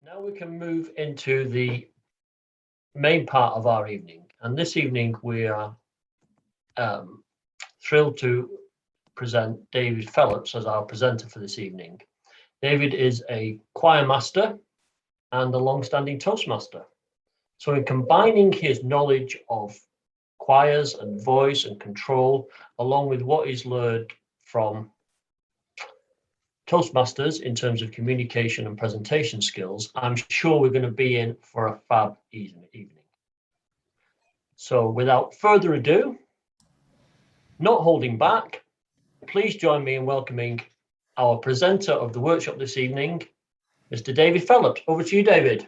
Now we can move into the main part of our evening. And this evening we are um, thrilled to present David Phelops as our presenter for this evening. David is a choir master and a long-standing Toastmaster. So in combining his knowledge of choirs and voice and control, along with what he's learned from Toastmasters in terms of communication and presentation skills, I'm sure we're going to be in for a fab evening. So without further ado, not holding back, please join me in welcoming our presenter of the workshop this evening, Mr. David Phelops. Over to you, David.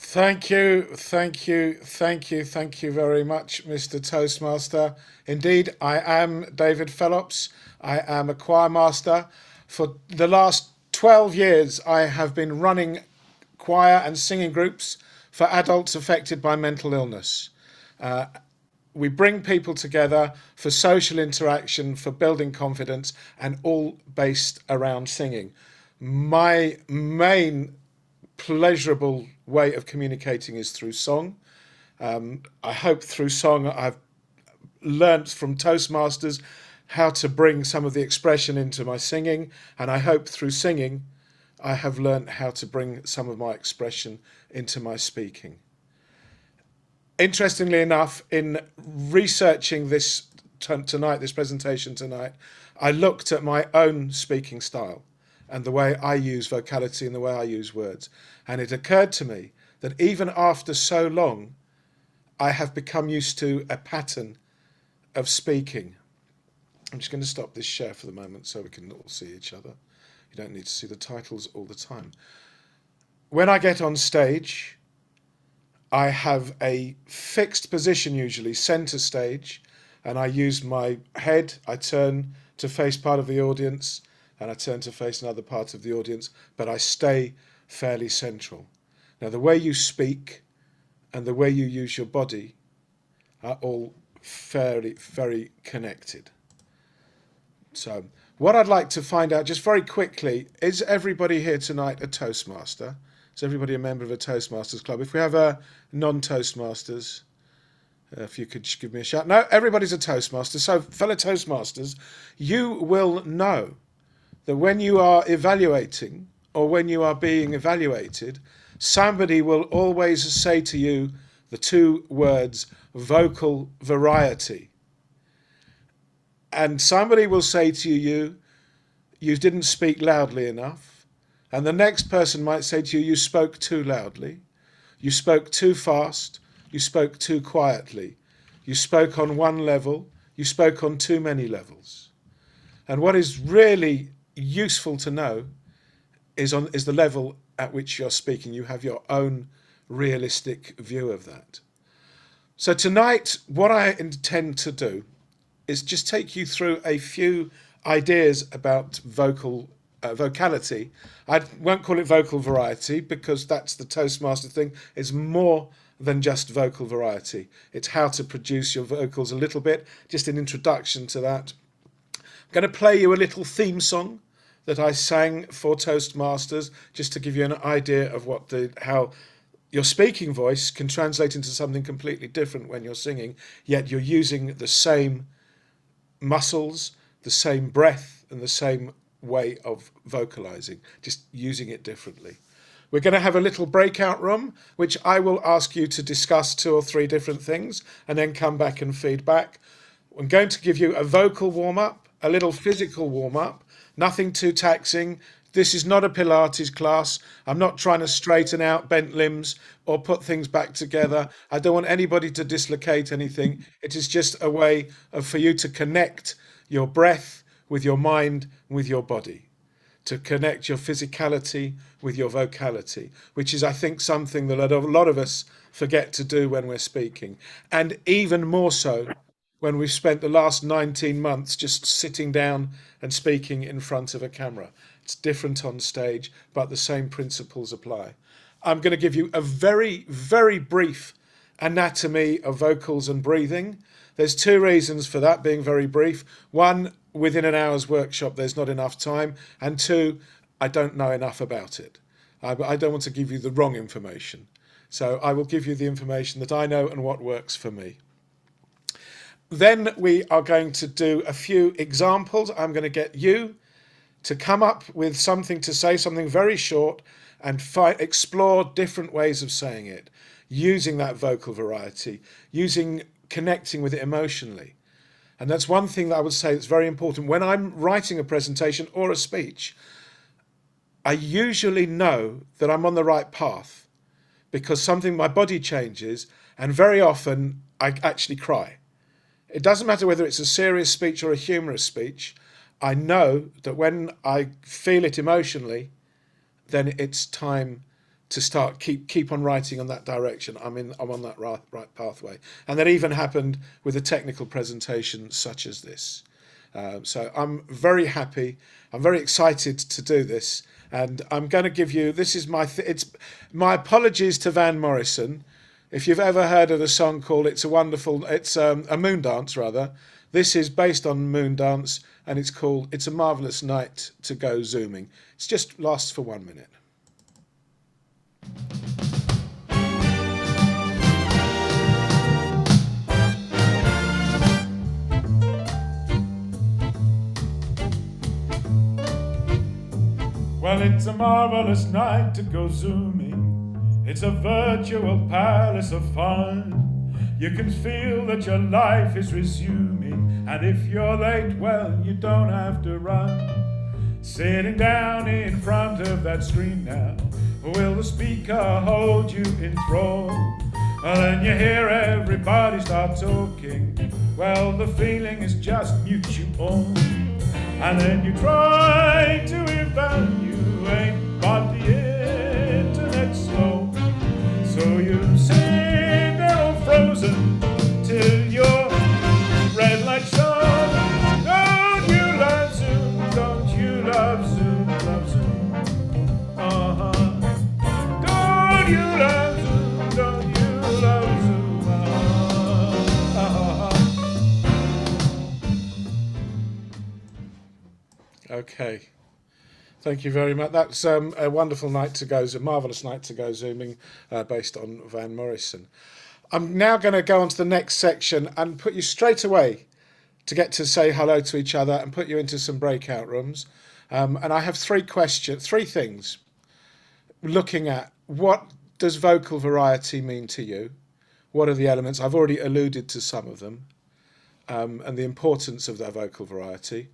Thank you very much, Mr. Toastmaster. Indeed, I am David Phelops. I am a choir master. For the last 12 years, I have been running choir and singing groups for adults affected by mental illness. We bring people together for social interaction, for building confidence, and all based around singing. My main pleasurable way of communicating is through song. I hope through song I've learnt from Toastmasters how to bring some of the expression into my singing, and I hope through singing I have learnt how to bring some of my expression into my speaking. Interestingly enough, in researching this tonight, this presentation tonight, I looked at my own speaking style and the way I use vocality and the way I use words. And it occurred to me that even after so long, I have become used to a pattern of speaking. I'm just going to stop this share for the moment so we can all see each other. You don't need to see the titles all the time. When I get on stage, I have a fixed position, usually center stage, and I use my head. I turn to face part of the audience and I turn to face another part of the audience, but I stay fairly central. Now, the way you speak and the way you use your body are all very connected. So what I'd like to find out just very quickly, is everybody here tonight a Toastmaster? Is everybody a member of a Toastmasters club? If we have a non-Toastmasters, if you could just give me a shout. No, everybody's a Toastmaster. So fellow Toastmasters, you will know that when you are evaluating or when you are being evaluated, somebody will always say to you the two words vocal variety. And somebody will say to you, you didn't speak loudly enough. And the next person might say to you, you spoke too loudly, you spoke too fast, you spoke too quietly, you spoke on one level, you spoke on too many levels. And what is really useful to know is the level at which you're speaking. You have your own realistic view of that. So tonight, what I intend to do is just take you through a few ideas about vocality. I won't call it vocal variety because that's the Toastmaster thing. It's more than just vocal variety. It's how to produce your vocals a little bit, just an introduction to that. I'm going to play you a little theme song that I sang for Toastmasters, just to give you an idea of how your speaking voice can translate into something completely different when you're singing, yet you're using the same muscles, the same breath, and the same way of vocalizing, just using it differently. We're going to have a little breakout room, which I will ask you to discuss 2 or 3 different things and then come back and feedback. I'm going to give you a vocal warm-up, a little physical warm-up, nothing too taxing. This is not a Pilates class. I'm not trying to straighten out bent limbs or put things back together. I don't want anybody to dislocate anything. It is just a way for you to connect your breath with your mind, with your body, to connect your physicality with your vocality, which is, I think, something that a lot of us forget to do when we're speaking. And even more so when we've spent the last 19 months just sitting down and speaking in front of a camera. It's different on stage, but the same principles apply. I'm going to give you a very brief anatomy of vocals and breathing. There's two reasons for that being very brief. One, within an hour's workshop, there's not enough time. And two, I don't know enough about it. I don't want to give you the wrong information. So I will give you the information that I know and what works for me. Then we are going to do a few examples. I'm going to get you to come up with something to say, something very short, and explore different ways of saying it, using that vocal variety, connecting with it emotionally. And that's one thing that I would say that's very important. When I'm writing a presentation or a speech, I usually know that I'm on the right path because my body changes, and very often I actually cry. It doesn't matter whether it's a serious speech or a humorous speech. I know that when I feel it emotionally, then it's time to start keep on writing on that direction. I'm on that right pathway, and that even happened with a technical presentation such as this. So I'm very happy. I'm very excited to do this, and I'm going to give you. This is it's my apologies to Van Morrison. If you've ever heard of the song called "It's a Moon Dance," rather, this is based on Moon Dance, and it's called "It's a Marvelous Night to Go Zooming." It just lasts for 1 minute. Well, it's a marvelous night to go zooming. It's a virtual palace of fun. You can feel that your life is resuming, and if you're late, well, you don't have to run. Sitting down in front of that screen now, will the speaker hold you in thrall? Well, then you hear everybody start talking. Well, the feeling is just mutual. And then you try to evaluate, but the internet's slow. So you sit there all frozen till your red light shows. Don't you love Zoom? Don't you love Zoom? Love Zoom? Don't you love Zoom? Don't you love Zoom? Okay. Thank you very much. That's a wonderful night to go, a marvellous night to go zooming, based on Van Morrison. I'm now going to go on to the next section and put you straight away to get to say hello to each other and put you into some breakout rooms. And I have three things. Looking at what does vocal variety mean to you? What are the elements? I've already alluded to some of them, and the importance of that vocal variety.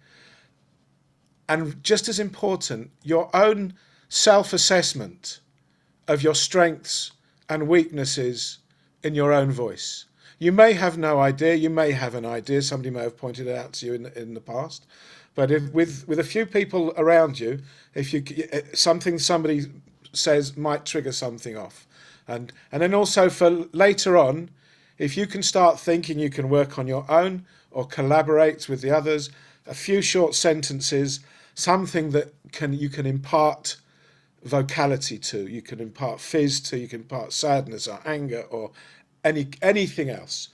And just as important, your own self-assessment of your strengths and weaknesses in your own voice. You may have no idea, you may have an idea, somebody may have pointed it out to you in the past, but with a few people around you, somebody says might trigger something off. And then also for later on, if you can start thinking you can work on your own or collaborate with the others, a few short sentences, something that you can impart vocality to, you can impart fizz to, you can impart sadness or anger or anything else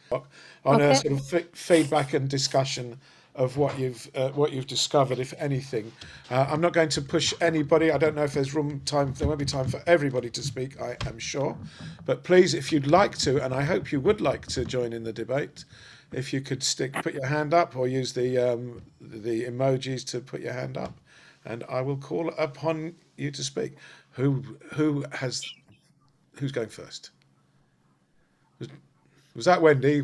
on a sort of feedback and discussion of what you've discovered, if anything. I'm not going to push anybody. I don't know if there's there won't be time for everybody to speak, I am sure. But please, if you'd like to, and I hope you would like to join in the debate, if you could put your hand up or use the emojis to put your hand up, and I will call upon you to speak. Who's going first? Was that Wendy?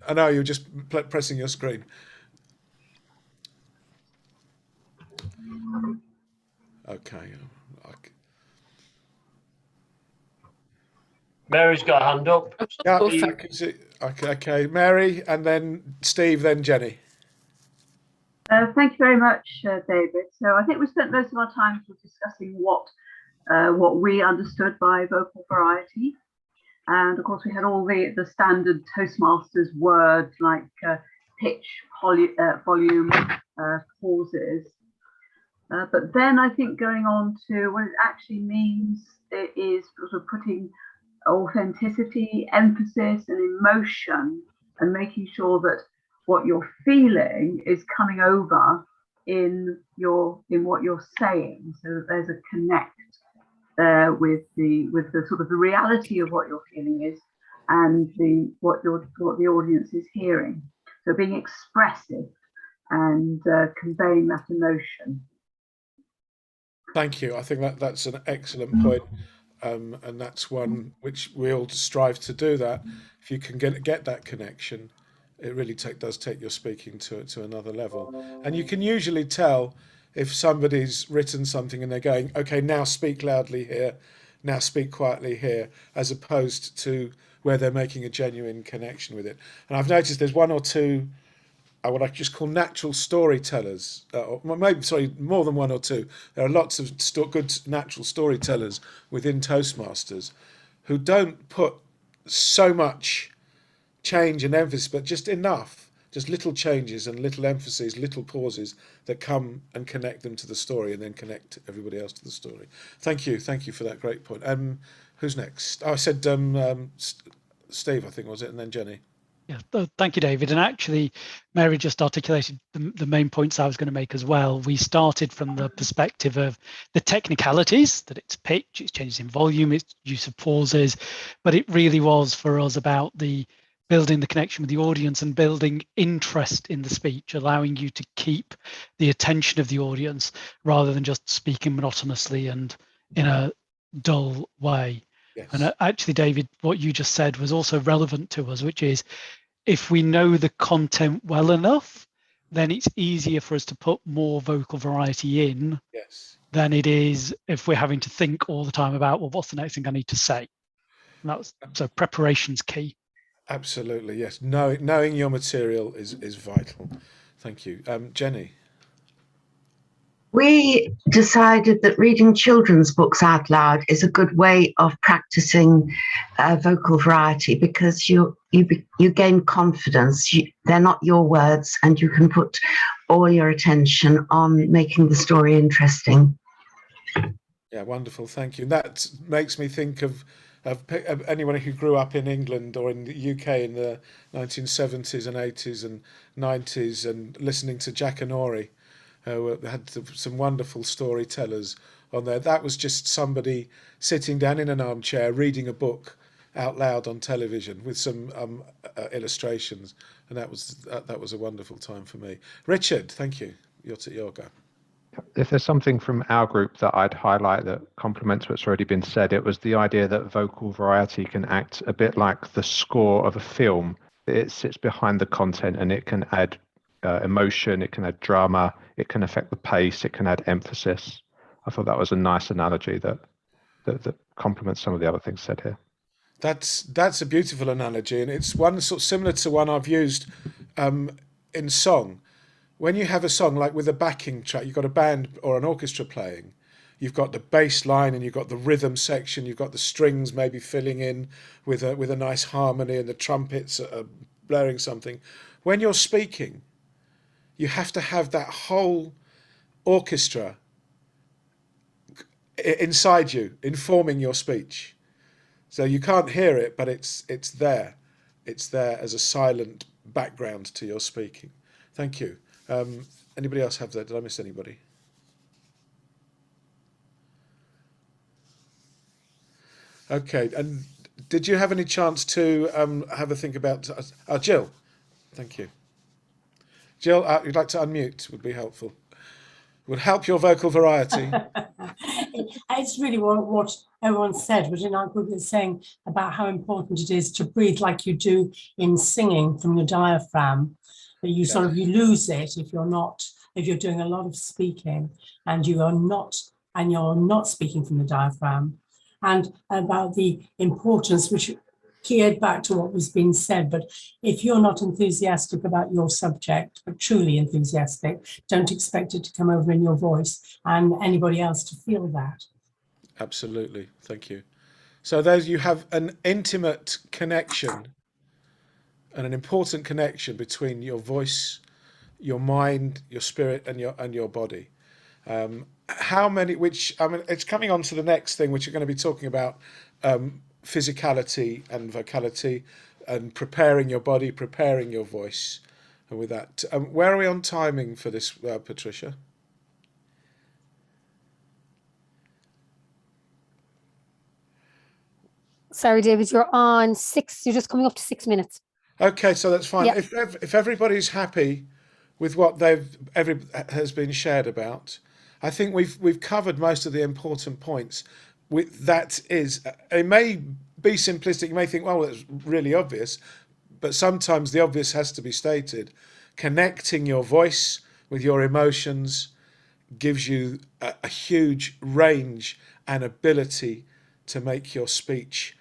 I know you're just pressing your screen. Okay. Mary's got a hand up. Yeah, I can see. Okay, Mary, and then Steve, then Jenny. Thank you very much, David. So I think we spent most of our time discussing what we understood by vocal variety. And of course, we had all the standard Toastmasters words like pitch, volume, pauses. But then I think going on to what it actually means is sort of putting authenticity, emphasis, and emotion and making sure that what you're feeling is coming over in what you're saying, so that there's a connect there with the sort of the reality of what you're feeling is, and what the audience is hearing. So being expressive and conveying that emotion. Thank you. I think that's an excellent point. And that's one which we all strive to do. That if you can get that connection, it really does take your speaking to another level. And you can usually tell if somebody's written something and they're going, okay, now speak loudly here, now speak quietly here, as opposed to where they're making a genuine connection with it. And I've noticed there's one or two what I just call natural storytellers, or maybe, sorry, more than one or two. There are lots of good natural storytellers within Toastmasters who don't put so much change and emphasis, but just enough, just little changes and little emphases, little pauses that come and connect them to the story, and then connect everybody else to the story. Thank you for that great point. Who's next? Oh, I said Steve, I think, was it, and then Jenny. Yeah, thank you, David. And actually, Mary just articulated the main points I was going to make as well. We started from the perspective of the technicalities, that it's pitch, it's changes in volume, it's use of pauses, but it really was for us about the building the connection with the audience and building interest in the speech, allowing you to keep the attention of the audience rather than just speaking monotonously and in a dull way. Yes. And actually, David, what you just said was also relevant to us, which is if we know the content well enough, then it's easier for us to put more vocal variety in than it is if we're having to think all the time about, well, what's the next thing I need to say? So preparation's key. Absolutely, yes. Knowing your material is vital. Thank you. Jenny? We decided that reading children's books out loud is a good way of practicing vocal variety, because you gain confidence. They're not your words, and you can put all your attention on making the story interesting. Yeah, wonderful. Thank you. That makes me think of anyone who grew up in England or in the UK in the 1970s and 80s and 90s and listening to Jack and Ori. Had some wonderful storytellers on there. That was just somebody sitting down in an armchair reading a book out loud on television with some illustrations, and that was a wonderful time for me. Richard, thank you. Your go. If there's something from our group that I'd highlight that complements what's already been said, it was the idea that vocal variety can act a bit like the score of a film. It sits behind the content and it can add emotion, it can add drama, it can affect the pace, it can add emphasis. I thought that was a nice analogy that complements some of the other things said here. That's a beautiful analogy, and it's one sort of similar to one I've used in song. When you have a song like with a backing track, you've got a band or an orchestra playing, you've got the bass line and you've got the rhythm section, you've got the strings maybe filling in with a nice harmony, and the trumpets are blaring something. When you're speaking, you have to have that whole orchestra inside you, informing your speech. So you can't hear it, but it's there. It's there as a silent background to your speaking. Thank you. Anybody else have that? Did I miss anybody? Okay, and did you have any chance to have a think about... Jill, thank you. Jill, you'd like to unmute, would be helpful. Would help your vocal variety. It's really what everyone said, but in our group is saying about how important it is to breathe like you do in singing from your diaphragm. That you sort of you lose it if you're doing a lot of speaking and you're not speaking from the diaphragm. And about the importance, which geared back to what was being said, but if you're not enthusiastic about your subject, but truly enthusiastic, don't expect it to come over in your voice and anybody else to feel that. Absolutely, thank you. So those, you have an intimate connection and an important connection between your voice, your mind, your spirit, and your body. How many? Which I mean, it's coming on to the next thing, which we're going to be talking about. Physicality and vocality. and preparing your body, preparing your voice. And with that, where are we on timing for this, Patricia? Sorry, David, you're on 6. You're just coming up to 6 minutes. Okay, so that's fine. Yeah. If everybody's happy with what has been shared about, I think we've covered most of the important points. That is, it may be simplistic. You may think, well, that's really obvious, but sometimes the obvious has to be stated. Connecting your voice with your emotions gives you a huge range and ability to make your speech,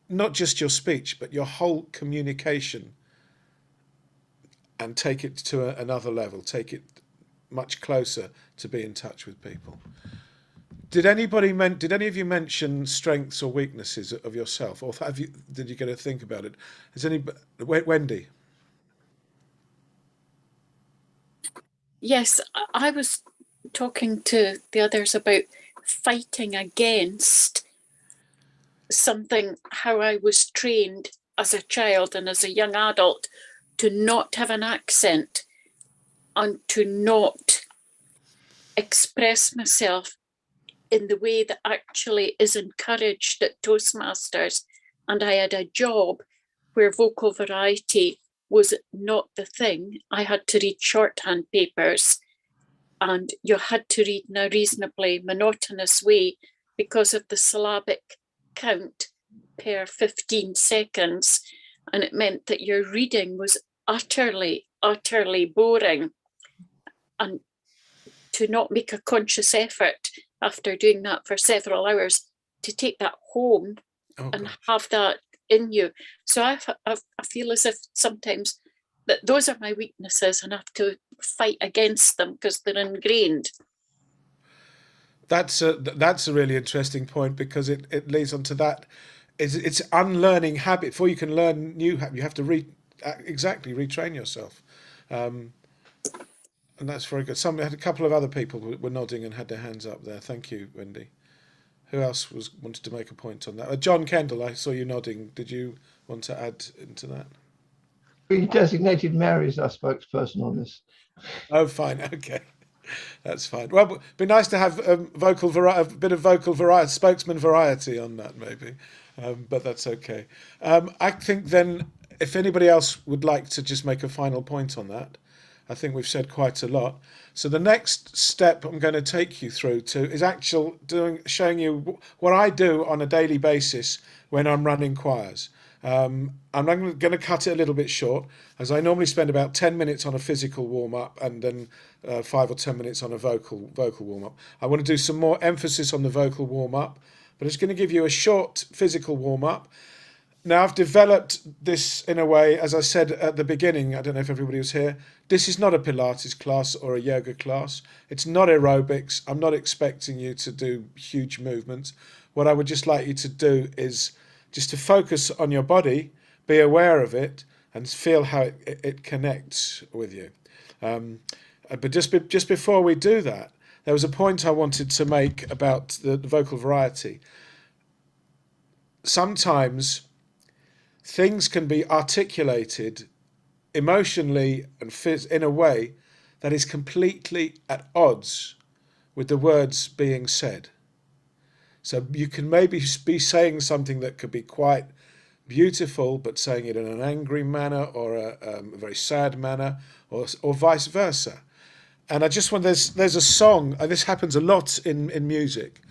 not just your speech, but your whole communication, and take it to another level, take it much closer to be in touch with people. Did any of you mention strengths or weaknesses of yourself, or did you get to think about it? Is Wendy? Yes, I was talking to the others about fighting against something, how I was trained as a child and as a young adult to not have an accent and to not express myself in the way that actually is encouraged at Toastmasters. And I had a job where vocal variety was not the thing. I had to read shorthand papers, and you had to read in a reasonably monotonous way because of the syllabic count per 15 seconds. And it meant that your reading was utterly, utterly boring. And to not make a conscious effort after doing that for several hours to take that home and have that in you. So I feel as if sometimes that those are my weaknesses and I have to fight against them because they're ingrained. That's a really interesting point, because it leads on to that. It's unlearning habit. Before you can learn new habit, you have to retrain yourself. And that's very good. Had a couple of other people were nodding and had their hands up there. Thank you, Wendy. Who else wanted to make a point on that? John Kendall, I saw you nodding. Did you want to add into that? We designated Mary as our spokesperson on this. Oh, fine. Okay. That's fine. Well, it'd be nice to have a bit of vocal variety, spokesman variety on that, maybe. But that's okay. I think then, if anybody else would like to just make a final point on that, I think we've said quite a lot. So the next step I'm going to take you through to is showing you what I do on a daily basis when I'm running choirs. I'm going to cut it a little bit short, as I normally spend about 10 minutes on a physical warm-up and then 5 or 10 minutes on a vocal warm-up. I want to do some more emphasis on the vocal warm-up, but it's going to give you a short physical warm-up. Now, I've developed this in a way, as I said at the beginning, I don't know if everybody was here, this is not a Pilates class or a yoga class. It's not aerobics. I'm not expecting you to do huge movements. What I would just like you to do is just to focus on your body, be aware of it, and feel how it connects with you. But just before we do that, there was a point I wanted to make about the vocal variety. Sometimes things can be articulated emotionally and in a way that is completely at odds with the words being said. So you can maybe be saying something that could be quite beautiful, but saying it in an angry manner or a very sad manner, or vice versa. And I just want, there's a song, and this happens a lot in music,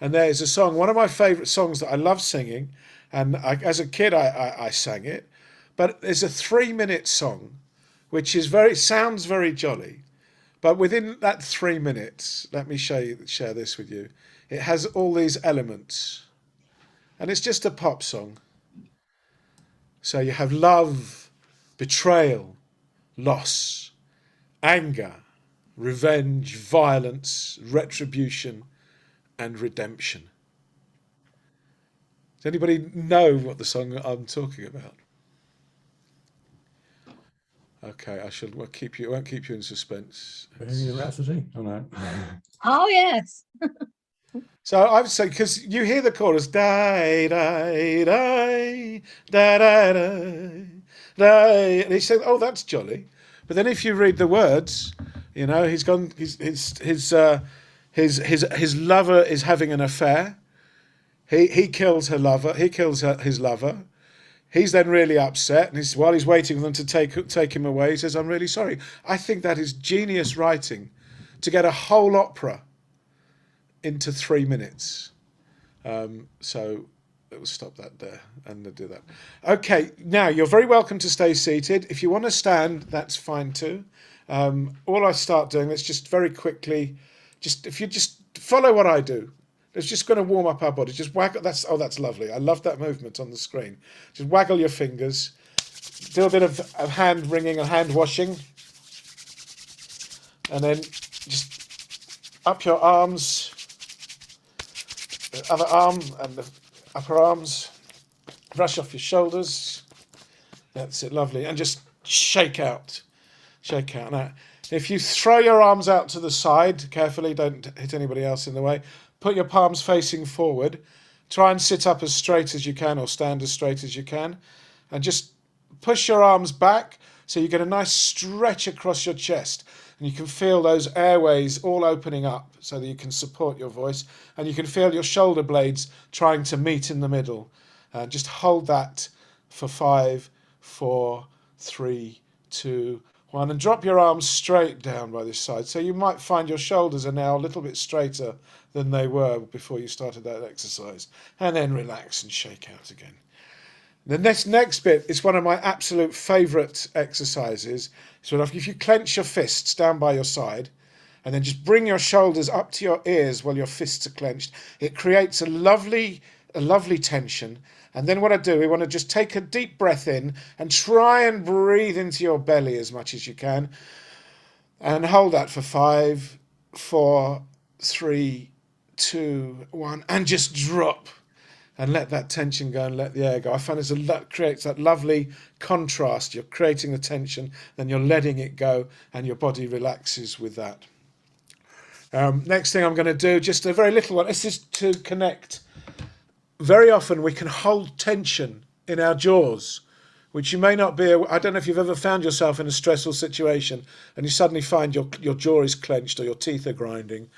and there is a song, one of my favourite songs that I love singing, and as a kid I sang it, but there's a 3-minute song which is sounds very jolly, but within that 3 minutes, let me share this with you. It has all these elements, and it's just a pop song. So you have love, betrayal, loss, anger, revenge, violence, retribution, and redemption. Does anybody know what the song I'm talking about? Okay, won't keep you in suspense. Bohemian Rhapsody? Oh no. Oh, yes. So I would say, because you hear the chorus, die, die, die, da, da, da, die, and he said, oh, that's jolly. But then if you read the words, you know, he's gone, his lover is having an affair. He kills her lover. He kills his lover. He's then really upset, and while he's waiting for them to take him away, he says, I'm really sorry. I think that is genius writing, to get a whole opera into 3 minutes. So we'll stop that there and do that. Okay, now you're very welcome to stay seated. If you want to stand, that's fine too. All I start doing, let's just very quickly, if you just follow what I do. It's just going to warm up our body. Just waggle. That's lovely. I love that movement on the screen. Just waggle your fingers. Do a bit of hand wringing and hand washing. And then just up your arms, the other arm and the upper arms. Brush off your shoulders. That's it, lovely. And just shake out. Shake out. Now, if you throw your arms out to the side, carefully, don't hit anybody else in the way. Put your palms facing forward. Try and sit up as straight as you can, or stand as straight as you can. And just push your arms back so you get a nice stretch across your chest. And you can feel those airways all opening up so that you can support your voice. And you can feel your shoulder blades trying to meet in the middle. Just hold that for 5, 4, 3, 2, 1. And drop your arms straight down by this side. So you might find your shoulders are now a little bit straighter than they were before you started that exercise. And then relax and shake out again. The next bit is one of my absolute favourite exercises. So if you clench your fists down by your side and then just bring your shoulders up to your ears while your fists are clenched, it creates a lovely tension. And then what I do, we want to just take a deep breath in and try and breathe into your belly as much as you can. And hold that for 5, 4, 3, 2, 1, and just drop and let that tension go and let the air go. I find that creates that lovely contrast. You're creating the tension, then you're letting it go, and your body relaxes with that. Next thing I'm going to do, just a very little one. This is to connect. Very often we can hold tension in our jaws, which you may not be. I don't know if you've ever found yourself in a stressful situation and you suddenly find your jaw is clenched or your teeth are grinding.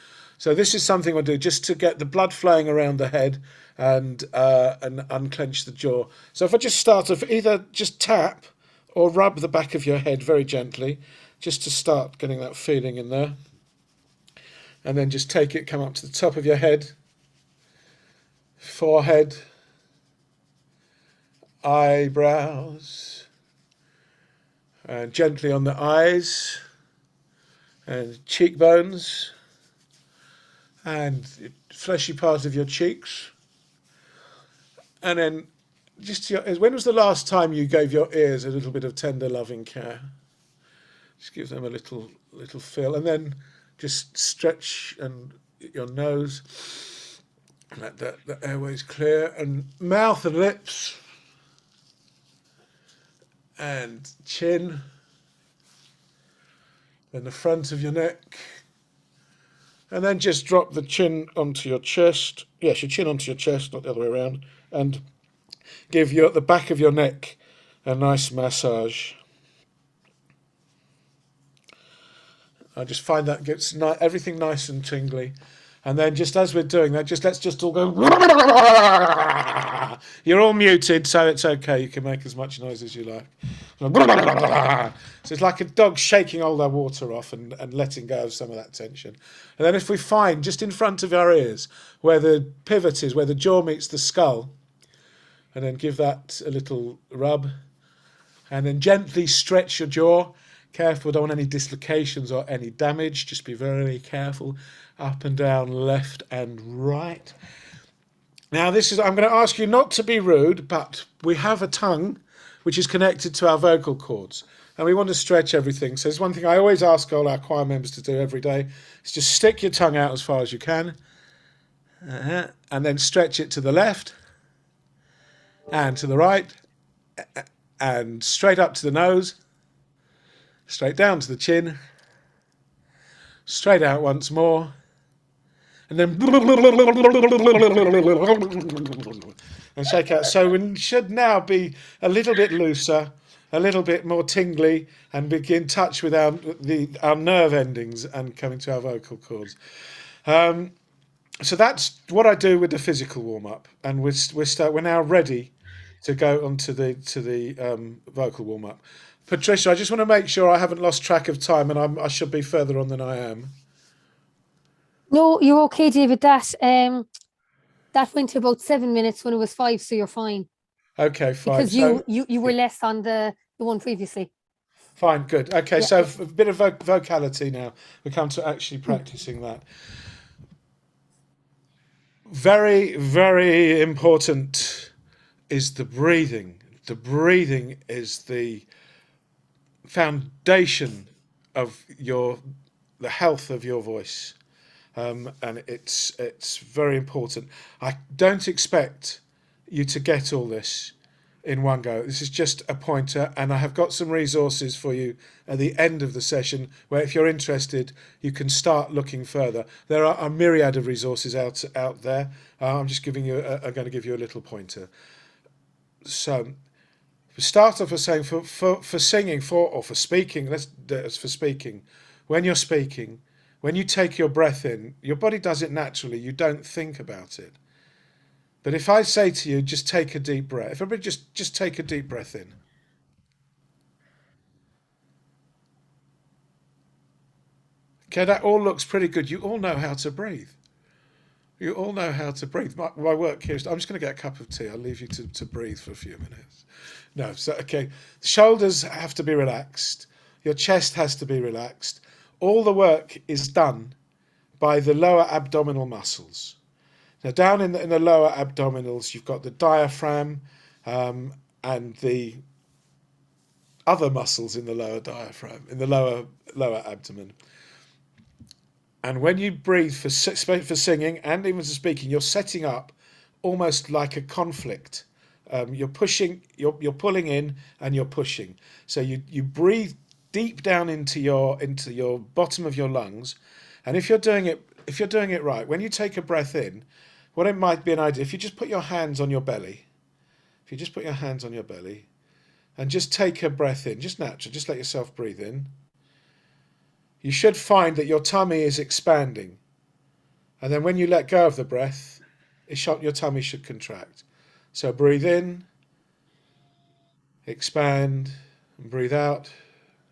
So this is something we'll do just to get the blood flowing around the head and unclench the jaw. So if I just start off, either just tap or rub the back of your head very gently, just to start getting that feeling in there. And then just take it, come up to the top of your head, forehead, eyebrows, and gently on the eyes and cheekbones and the fleshy part of your cheeks. And then just when was the last time you gave your ears a little bit of tender loving care? Just give them a little feel, and then just stretch and your nose, let the airways clear, and mouth and lips and chin, then the front of your neck, and then just drop the chin onto your chest. Yes, your chin onto your chest, not the other way around, and give the back of your neck a nice massage. I just find that gets everything nice and tingly. And then just as we're doing that, let's just all go. You're all muted, so it's okay. You can make as much noise as you like. So it's like a dog shaking all their water off and letting go of some of that tension. And then if we find just in front of our ears where the pivot is, where the jaw meets the skull, and then give that a little rub. And then gently stretch your jaw. Careful, don't want any dislocations or any damage. Just be very careful. Up and down, left and right. Now I'm going to ask you not to be rude, but we have a tongue which is connected to our vocal cords. And we want to stretch everything. So there's one thing I always ask all our choir members to do every day. Is just stick your tongue out as far as you can. And then stretch it to the left. And to the right. And straight up to the nose. Straight down to the chin. Straight out once more. and then and shake out. So we should now be a little bit looser, a little bit more tingly, and begin touch with our nerve endings and coming to our vocal cords. So that's what I do with the physical warm up, and we're now ready to go on to the vocal warm up. Patricia, I just want to make sure I haven't lost track of time, and I should be further on than I am. No, you're okay, David. That went to about 7 minutes when it was 5, so you're fine. Okay, fine. Because you were less on the one previously. Fine, good. Okay, Yeah. so a bit of vocality now. We come to actually practicing that. Very, very important is the breathing. The breathing is the foundation of the health of your voice. And it's very important. I don't expect you to get all this in one go. This is just a pointer, and I have got some resources for you at the end of the session where, if you're interested, you can start looking further. There are a myriad of resources out there. I'm just going to give you a little pointer. So to start off with saying for singing or for speaking, let's do it as for speaking. When you're speaking, when you take your breath in, your body does it naturally. You don't think about it. But if I say to you, just take a deep breath, if everybody just take a deep breath in. Okay, that all looks pretty good. You all know how to breathe. You all know how to breathe. My work here is, I'm just going to get a cup of tea. I'll leave you to breathe for a few minutes. No, so, okay. Shoulders have to be relaxed. Your chest has to be relaxed. All the work is done by the lower abdominal muscles. Now, down in the lower abdominals, you've got the diaphragm and the other muscles in the lower diaphragm, in the lower abdomen. And when you breathe for singing and even for speaking, you're setting up almost like a conflict. You're pushing, you're pulling in, and you're pushing. So you breathe deep down into your bottom of your lungs, and if you're doing it right, when you take a breath in, what it might be an idea, if you just put your hands on your belly, and just take a breath in, just natural, just let yourself breathe in, you should find that your tummy is expanding. And then when you let go of the breath, your tummy should contract. So breathe in, expand, and breathe out,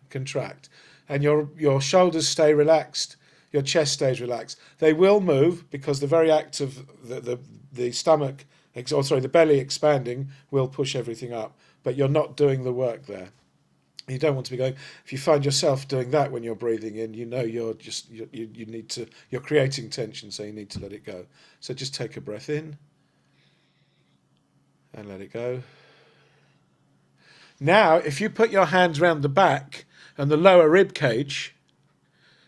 contract. And your shoulders stay relaxed, your chest stays relaxed. They will move because the very act of the stomach, the belly expanding will push everything up, but you're not doing the work there. You don't want to be going. If you find yourself doing that when you're breathing in, you know you're creating tension, so you need to let it go. So just take a breath in and let it go. Now, if you put your hands round the back and the lower rib cage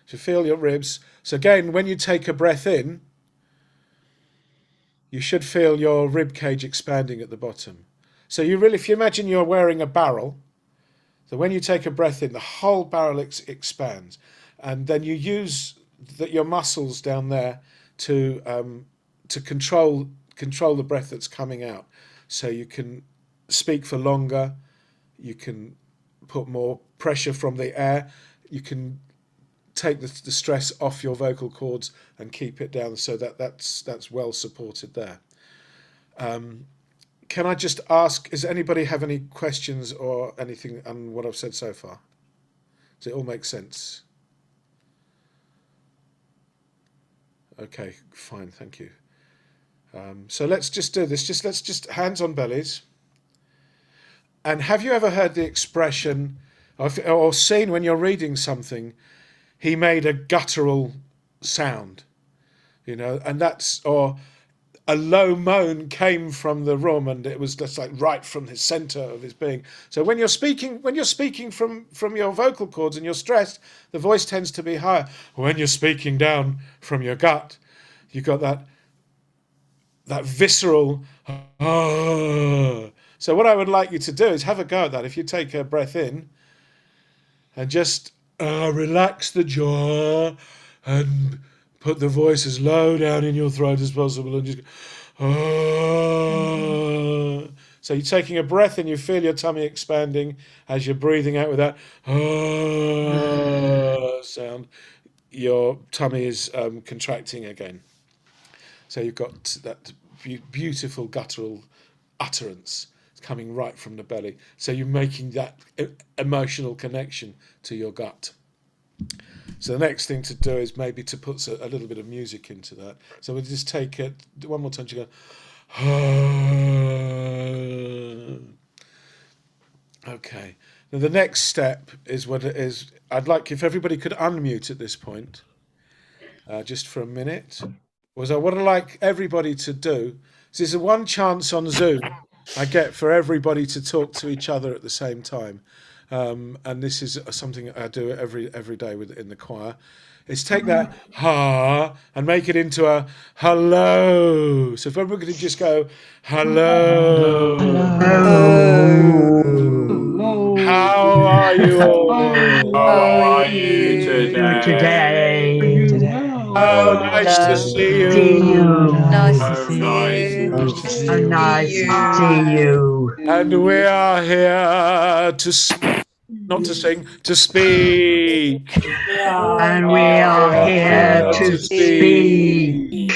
to feel your ribs. So again, when you take a breath in, you should feel your rib cage expanding at the bottom. So if you imagine you're wearing a barrel. So when you take a breath in, the whole barrel expands, and then you use your muscles down there to control the breath that's coming out. So you can speak for longer, you can put more pressure from the air, you can take the stress off your vocal cords and keep it down. So that's well supported there. Can I just ask, does anybody have any questions or anything on what I've said so far? Does it all make sense? Okay, fine, thank you. So let's just do this. Let's just hands on bellies. And have you ever heard the expression or seen when you're reading something, he made a guttural sound, and or a low moan came from the room, and it was just like right from the center of his being. So when you're speaking from your vocal cords and you're stressed, the voice tends to be higher. When you're speaking down from your gut, you've got that visceral. So what I would like you to do is have a go at that. If you take a breath in and just relax the jaw and put the voice as low down in your throat as possible and just go, ah. So you're taking a breath and you feel your tummy expanding as you're breathing out with that ah sound. Your tummy is contracting again. So you've got that beautiful guttural utterance coming right from the belly. So you're making that emotional connection to your gut. So the next thing to do is maybe to put a little bit of music into that. So we'll just take it one more time to go. Okay. Now the next step is what it is. I'd like if everybody could unmute at this point, just for a minute. What I'd like everybody to do. So this is one chance on Zoom I get for everybody to talk to each other at the same time. And this is something I do every day in the choir, is take that ha and make it into a hello. So if everybody could just go hello. Hello. How are you all? How are you today? Oh, nice to see you. See you. Nice Oh, to see nice. you. Nice to see So you. nice to see you. And we are here to not to sing, to speak. And we are here to speak.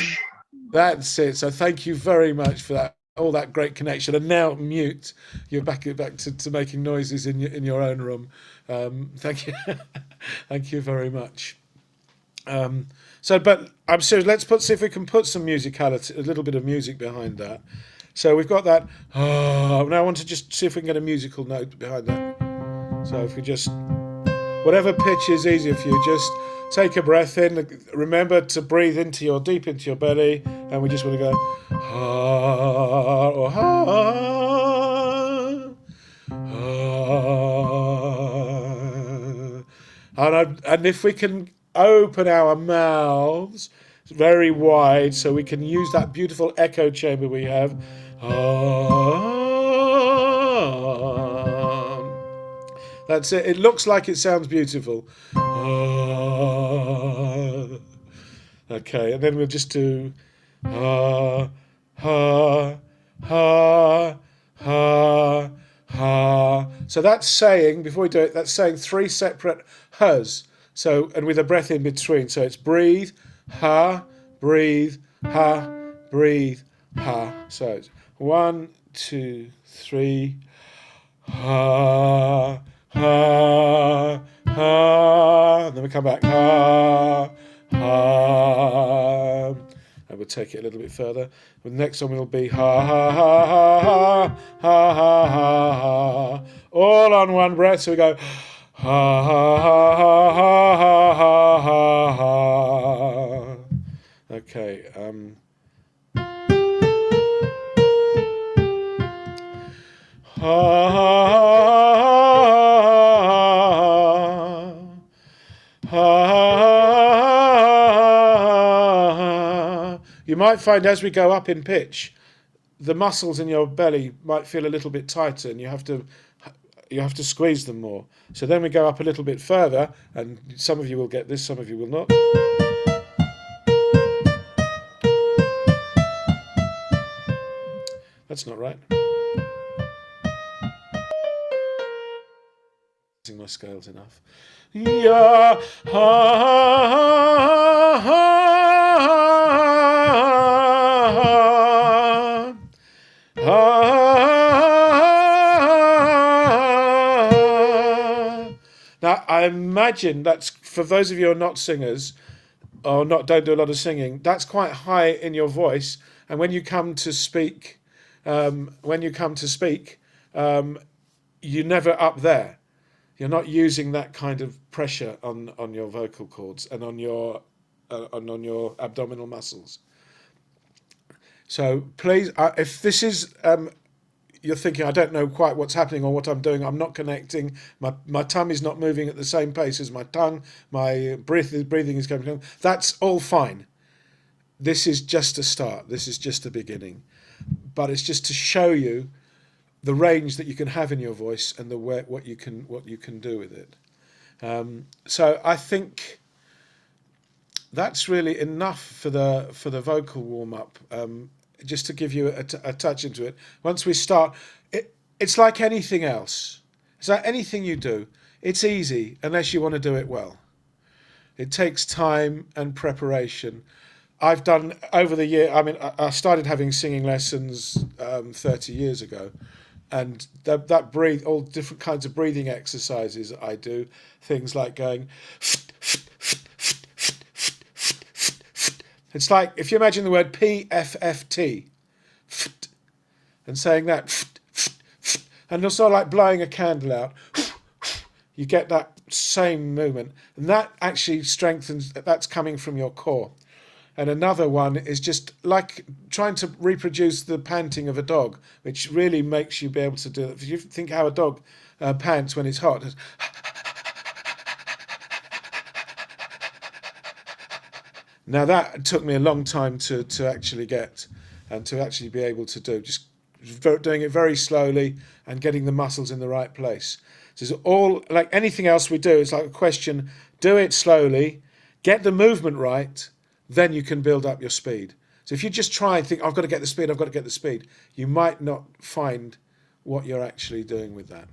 That's it. So thank you very much for that, all that great connection. And now mute. You're back to making noises in your own room. Thank you, thank you very much. But I'm serious. Let's see if we can put some musicality, a little bit of music behind that. So we've got that. Now I want to just see if we can get a musical note behind that. So if we just, whatever pitch is easier for you, just take a breath in. Remember to breathe deep into your belly, and we just want to go ha or ha. And if we can open our mouths very wide, so we can use that beautiful echo chamber we have. That's it. It looks like it sounds beautiful. Okay, and then we'll just do ha ha ha ha ha. So that's saying, before we do it, that's saying 3 separate ha's. So, and with a breath in between. So it's breathe, ha, breathe, ha, breathe, ha. So it's 1, 2, 3, ha, ha, ha. And then we come back, ha, ha. And we'll take it a little bit further. The next one will be ha, ha, ha, ha, ha, ha, ha, ha. All on one breath. So we go ha, ha, ha, ha, ha, ha, ha, ha. Okay. Ha, ha, ha. You might find as we go up in pitch, the muscles in your belly might feel a little bit tighter, and you have to squeeze them more. So then we go up a little bit further, and some of you will get this, some of you will not. That's not right. Using my scales enough. Yeah, ha, ha, ha, ha. Now, I imagine that's, for those of you who are not singers or don't do a lot of singing, that's quite high in your voice. And when you come to speak, you're never up there. You're not using that kind of pressure on your vocal cords and on your abdominal muscles. So please, if this is you're thinking, I don't know quite what's happening or what I'm doing, I'm not connecting, my tummy's not moving at the same pace as my tongue, my breathing is coming down, that's all fine. This is just a start. This is just a beginning. But it's just to show you the range that you can have in your voice and what you can do with it. So I think that's really enough for the vocal warm-up. Just to give you a touch into it. Once we start, it's like anything else. It's like anything you do. It's easy unless you want to do it well. It takes time and preparation. I've done over the year. I mean, I started having singing lessons 30 years ago, and that breathe, all different kinds of breathing exercises I do. Things like going. It's like if you imagine the word PFFT, and saying that, and also like blowing a candle out, you get that same movement, and that actually strengthens. That's coming from your core. And another one is just like trying to reproduce the panting of a dog, which really makes you be able to do it. If you think how a dog pants when it's hot. Now that took me a long time to actually get and to actually be able to do, just doing it very slowly and getting the muscles in the right place. So it's all like anything else we do. It's like a question, do it slowly, get the movement right, then you can build up your speed. So if you just try and think, I've got to get the speed, I've got to get the speed, you might not find what you're actually doing with that.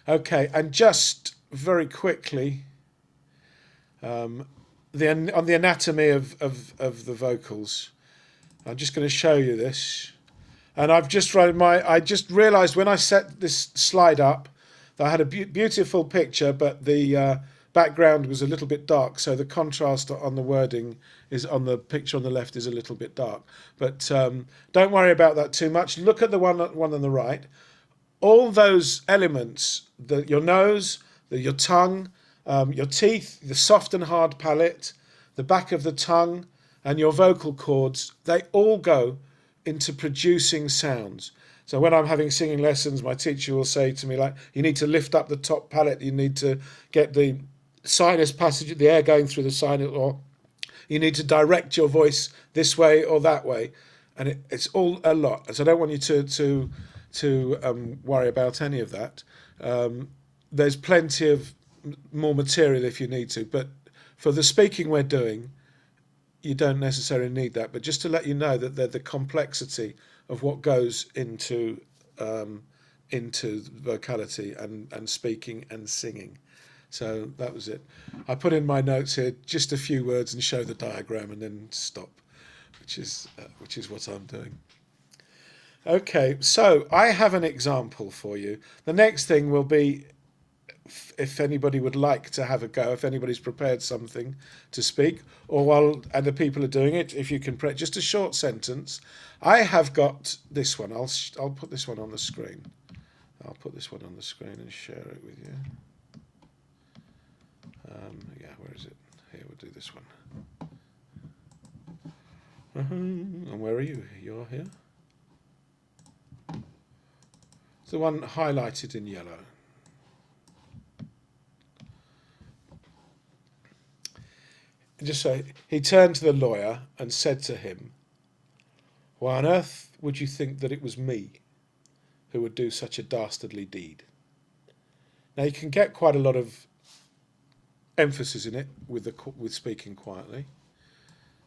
Okay, and just very quickly, on the anatomy of the vocals, I'm just going to show you this. And I just realised when I set this slide up that I had a beautiful picture, but the background was a little bit dark, so the contrast on the wording is on the picture on the left is a little bit dark. But don't worry about that too much. Look at the one on the right. All those elements, your nose, your tongue, your teeth, the soft and hard palate, the back of the tongue, and your vocal cords, they all go into producing sounds. So when I'm having singing lessons, my teacher will say to me, like, you need to lift up the top palate, you need to get the sinus passage, the air going through the sinus, or you need to direct your voice this way or that way. And it's all a lot. So I don't want you to worry about any of that. There's plenty of more material if you need to, but for the speaking we're doing, you don't necessarily need that. But just to let you know that the complexity of what goes into vocality and speaking and singing. So that was it. I put in my notes here just a few words and show the diagram and then stop, which is what I'm doing. Okay, so I have an example for you. The next thing will be if anybody would like to have a go, if anybody's prepared something to speak, or while other people are doing it, if you can prep just a short sentence. I have got this one. I'll put this one on the screen. I'll put this one on the screen and share it with you. Yeah, where is it? Here, we'll do this one. And where are you? You're here. It's the one highlighted in yellow. Just say, he turned to the lawyer and said to him, why on earth would you think that it was me who would do such a dastardly deed? Now you can get quite a lot of emphasis in it with speaking quietly.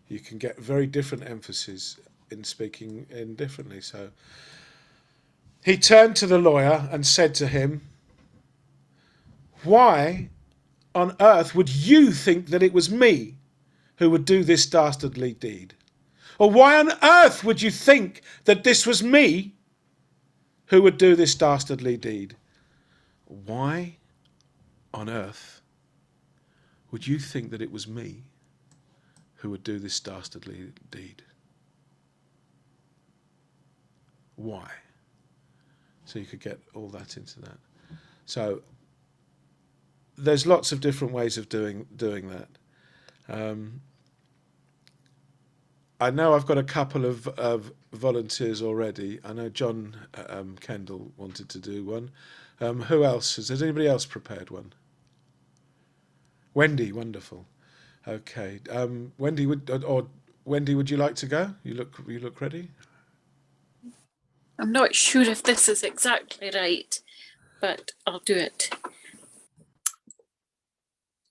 You can get very different emphasis in speaking indifferently. So he turned to the lawyer and said to him, why on earth would you think that it was me who would do this dastardly deed? Or why on earth would you think that this was me who would do this dastardly deed? Why on earth would you think that it was me who would do this dastardly deed? Why? So you could get all that into that. So there's lots of different ways of doing that. I know I've got a couple of volunteers already. I know John Kendall wanted to do one. Who else? Has anybody else prepared one? Wendy, wonderful. Okay, Wendy, would you like to go? You look ready. I'm not sure if this is exactly right, but I'll do it.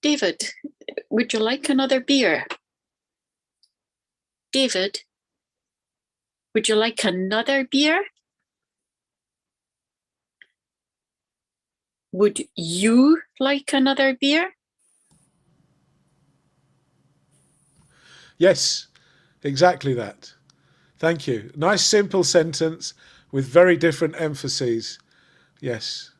David, would you like another beer? David, would you like another beer? Would you like another beer? Yes, exactly that. Thank you. Nice simple sentence with very different emphases. Yes.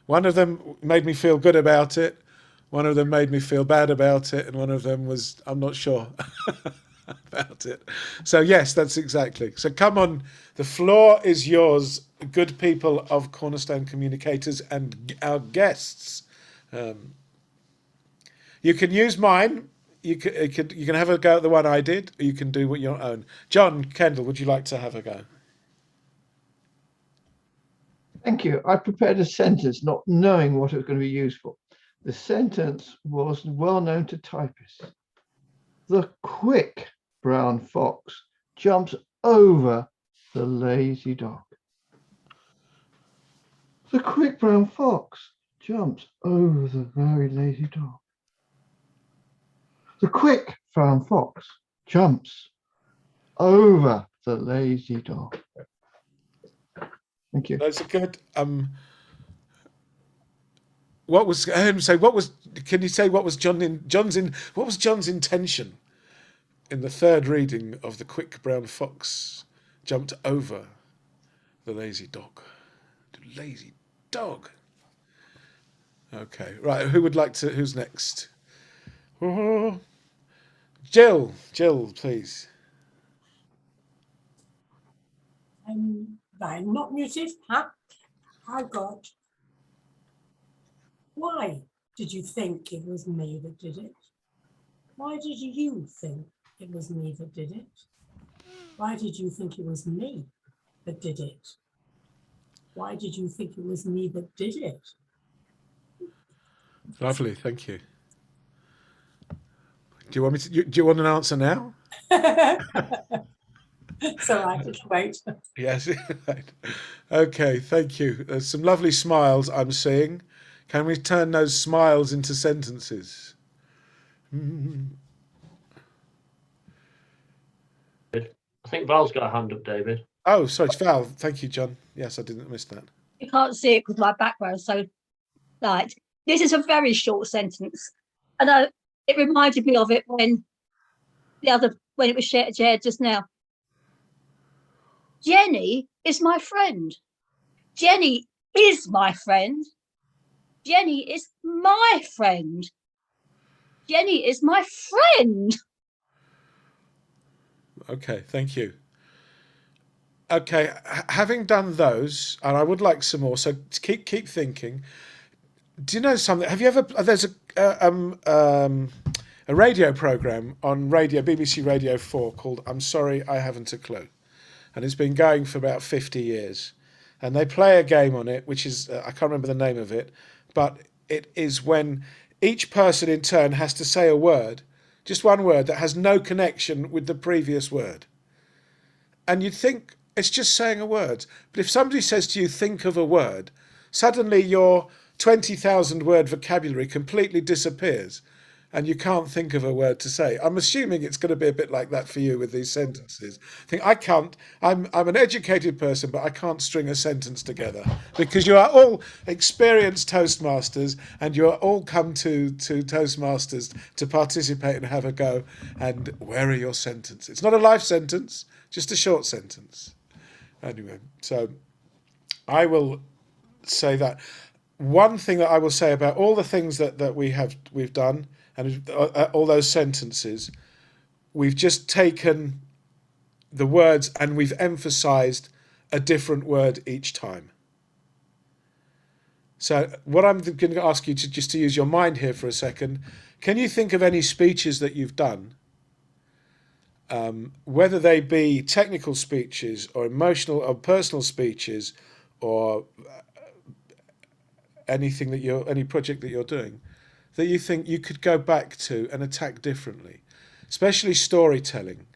One of them made me feel good about it. One of them made me feel bad about it. And one of them was, I'm not sure about it. So yes, that's exactly. So come on, the floor is yours, good people of Cornerstone Communicators and our guests. You can use mine. You can have a go at the one I did, or you can do what your own. John Kendall, would you like to have a go? Thank you. I prepared a sentence not knowing what it was going to be used for. The sentence was well known to typists. The quick brown fox jumps over the lazy dog. The quick brown fox jumps over the very lazy dog. The quick brown fox jumps over the lazy dog. Thank you. Those are good. What was so? What was? Can you say what was what was John's intention in the third reading of the quick brown fox jumped over the lazy dog? The lazy dog. Okay, right. Who would like to? Who's next? Oh, Jill, please. I'm not muted. Huh? I got. Why did you think it was me that did it? Why did you think it was me that did it? Why did you think it was me that did it? Why did you think it was me that did it? Lovely, thank you. Do you want me to? Do you want an answer now? So I just wait. Yes. Okay, thank you. There's some lovely smiles I'm seeing. Can we turn those smiles into sentences? I think Val's got a hand up, David. Oh, sorry, Val. Thank you, John. Yes, I didn't miss that. You can't see it because my background's so light. This is a very short sentence, and it reminded me of it when it was shared just now. Jenny is my friend. Jenny is my friend. Jenny is my friend. Jenny is my friend. Okay, thank you. Okay, having done those, and I would like some more. So keep thinking. Do you know something? Have you ever? There's a radio program on BBC Radio 4 called "I'm Sorry, I Haven't a Clue," and it's been going for about 50 years. And they play a game on it, which is I can't remember the name of it, but it is when each person in turn has to say a word, just one word that has no connection with the previous word. And you'd think it's just saying a word. But if somebody says to you, think of a word, suddenly your 20,000 word vocabulary completely disappears and you can't think of a word to say. I'm assuming it's going to be a bit like that for you with these sentences. I'm an educated person, but I can't string a sentence together because you are all experienced Toastmasters and you are all come to Toastmasters to participate and have a go. And where are your sentences? It's not a life sentence, just a short sentence. Anyway, so I will say that. One thing that I will say about all the things that we've done and all those sentences, we've just taken the words and we've emphasized a different word each time. So what I'm going to ask you to use your mind here for a second, can you think of any speeches that you've done, whether they be technical speeches or emotional or personal speeches or any project that you're doing, that you think you could go back to and attack differently, especially storytelling.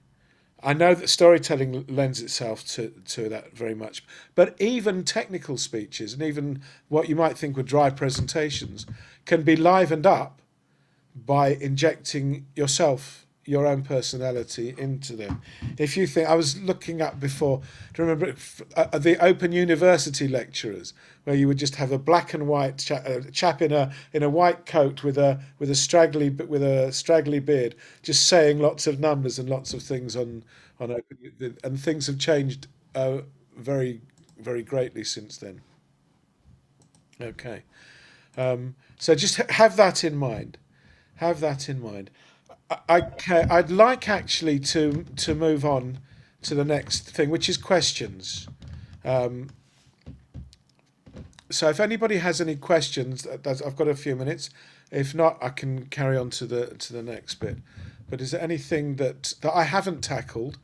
I know that storytelling lends itself to that very much, but even technical speeches and even what you might think were dry presentations can be livened up by injecting yourself, your own personality into them. If you think, I was looking up before, do you remember the Open University lecturers, where you would just have a black and white chap in a white coat with a straggly beard, just saying lots of numbers and lots of things on Open, and things have changed very, very greatly since then. Okay, so just have that in mind. Have that in mind. I'd like actually to move on to the next thing, which is questions. So if anybody has any questions, I've got a few minutes. If not, I can carry on to the next bit. But is there anything that I haven't tackled,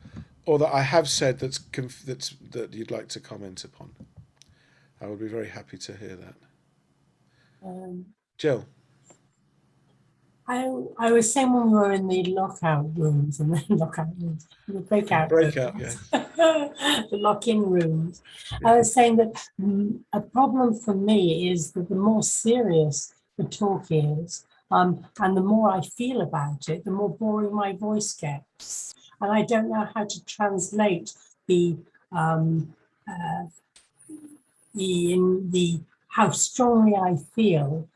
or that I have said that you'd like to comment upon? I would be very happy to hear that. Jill. I was saying when we were in the lockout rooms and the breakout rooms, Yeah. the lock-in rooms. I was saying that a problem for me is that the more serious the talk is, and the more I feel about it, the more boring my voice gets, and I don't know how to translate the how strongly I feel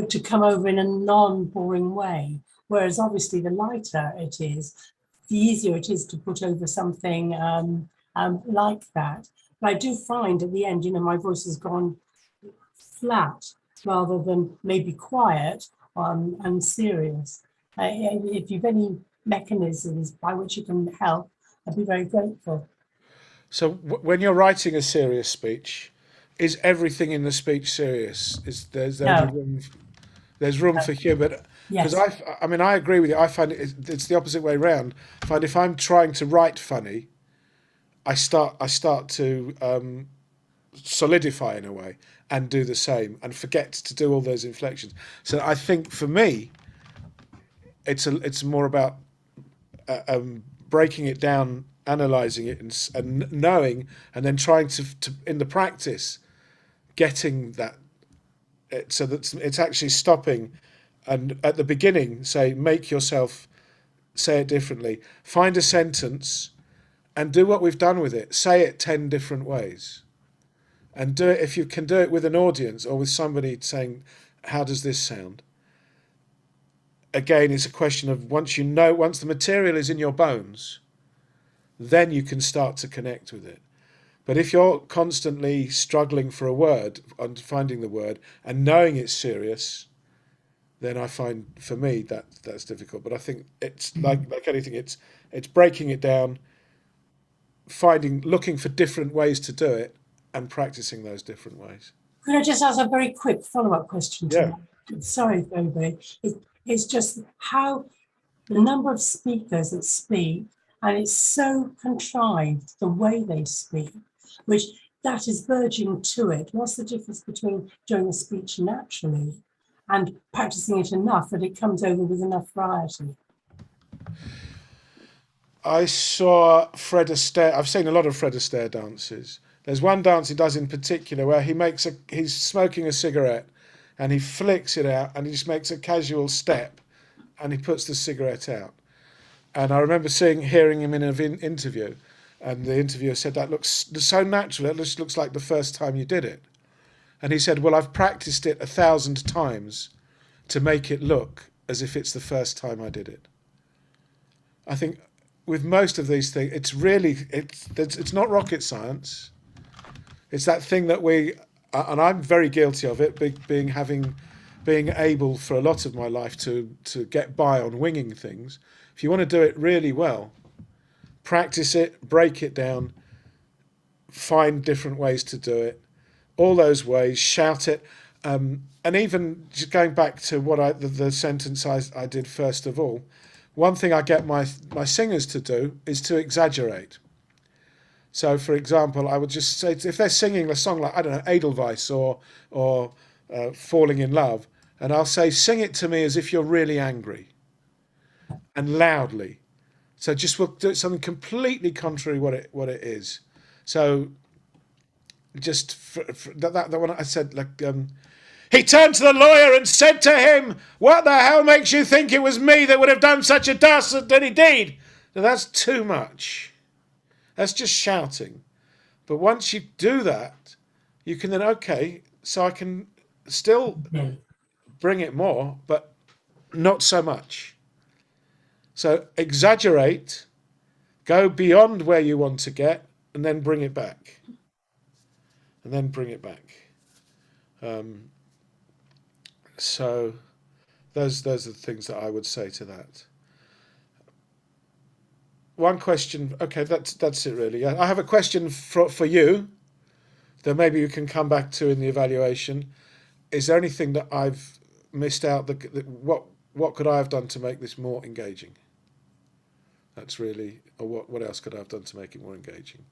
to come over in a non-boring way. Whereas obviously the lighter it is, the easier it is to put over something like that. But I do find at the end, my voice has gone flat rather than maybe quiet and serious. If you've any mechanisms by which you can help, I'd be very grateful. So when you're writing a serious speech, is everything in the speech serious? There's room for humour? Because Yes. I agree with you. I find it's the opposite way around. I find if I'm trying to write funny, I start to solidify in a way and do the same and forget to do all those inflections. So I think for me, it's more about breaking it down, analysing it, and knowing, and then trying to in the practice, getting that so that it's actually stopping, and at the beginning make yourself say it differently, find a sentence and do what we've done with it, say it 10 different ways, and do it if you can do it with an audience or with somebody saying, how does this sound? Again, it's a question of once the material is in your bones, then you can start to connect with it. But if you're constantly struggling for a word and finding the word and knowing it's serious, then I find for me that's difficult. But I think it's like anything, it's breaking it down, looking for different ways to do it and practicing those different ways. Could I just ask a very quick follow-up question to that? Sorry, everybody. It's just how the number of speakers that speak, and it's so contrived the way they speak, which that is verging to it. What's the difference between doing a speech naturally and practicing it enough that it comes over with enough variety? I saw Fred Astaire. I've seen a lot of Fred Astaire dances. There's one dance he does in particular where he's smoking a cigarette and he flicks it out and he just makes a casual step and he puts the cigarette out. And I remember hearing him in an interview, and the interviewer said, that looks so natural, it just looks like the first time you did it. And he said, well, I've practiced it 1,000 times to make it look as if it's the first time I did it. I think with most of these things, it's not rocket science. It's that thing that and I'm very guilty of it, being able for a lot of my life to get by on winging things. If you want to do it really well, practice it, break it down, find different ways to do it, all those ways, shout it, and even just going back to the sentence I did first of all, one thing I get my singers to do is to exaggerate. So, for example, I would just say, if they're singing a song like, I don't know, Edelweiss or Falling in Love, and I'll say, sing it to me as if you're really angry and loudly. So we'll do something completely contrary what it is. So just for that one I said, like, He turned to the lawyer and said to him, "What the hell makes you think it was me that would have done such a dastardly deed?" Now that's too much. That's just shouting. But once you do that, you can then, okay, so I can still bring it more, but not so much. So exaggerate, go beyond where you want to get, and then bring it back. And then bring it back. So those are the things that I would say to that. One question. Okay, that's it really. I have a question for you that maybe you can come back to in the evaluation. Is there anything that I've missed out? What could I have done to make this more engaging? That's really, or what else could I have done to make it more engaging?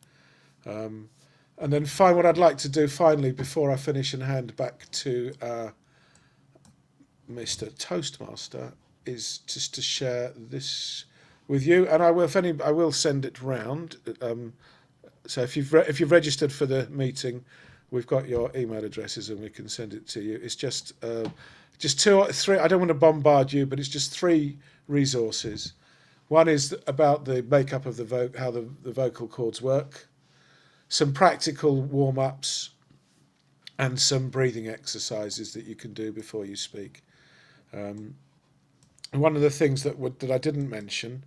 And then what I'd like to do finally before I finish and hand back to Mr. Toastmaster is just to share this with you, and I will send it round. So if you've registered for the meeting, we've got your email addresses and we can send it to you. It's just 2 or 3. I don't want to bombard you, but it's just 3 resources. One is about the makeup of how the vocal cords work, some practical warm-ups, and some breathing exercises that you can do before you speak. One of the things that I didn't mention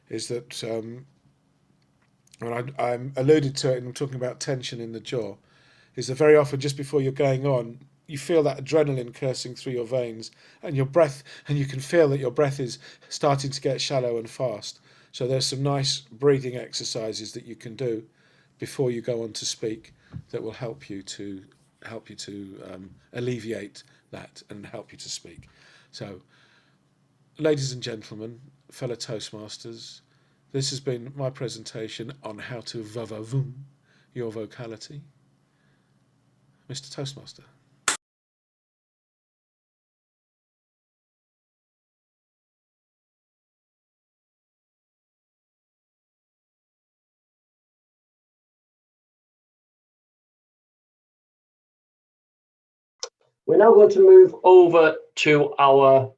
is that when I alluded to it and I'm talking about tension in the jaw, is that very often just before you're going on, you feel that adrenaline coursing through your veins and your breath, and you can feel that your breath is starting to get shallow and fast. So there's some nice breathing exercises that you can do before you go on to speak that will help you to alleviate that and help you to speak. So, ladies and gentlemen, fellow Toastmasters, this has been my presentation on how to Va Va Voom your vocality. Mr. Toastmaster. We're now going to move over to our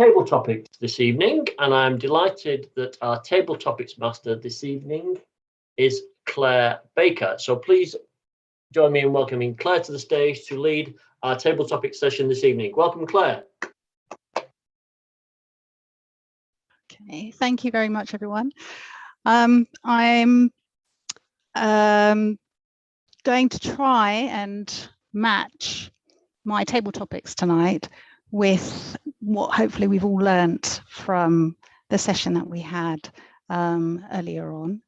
table topics this evening, and I'm delighted that our table topics master this evening is Claire Baker. So please join me in welcoming Claire to the stage to lead our table topic session this evening. Welcome, Claire. Okay, thank you very much, everyone. I'm going to try and match my table topics tonight with what hopefully we've all learnt from the session that we had earlier on.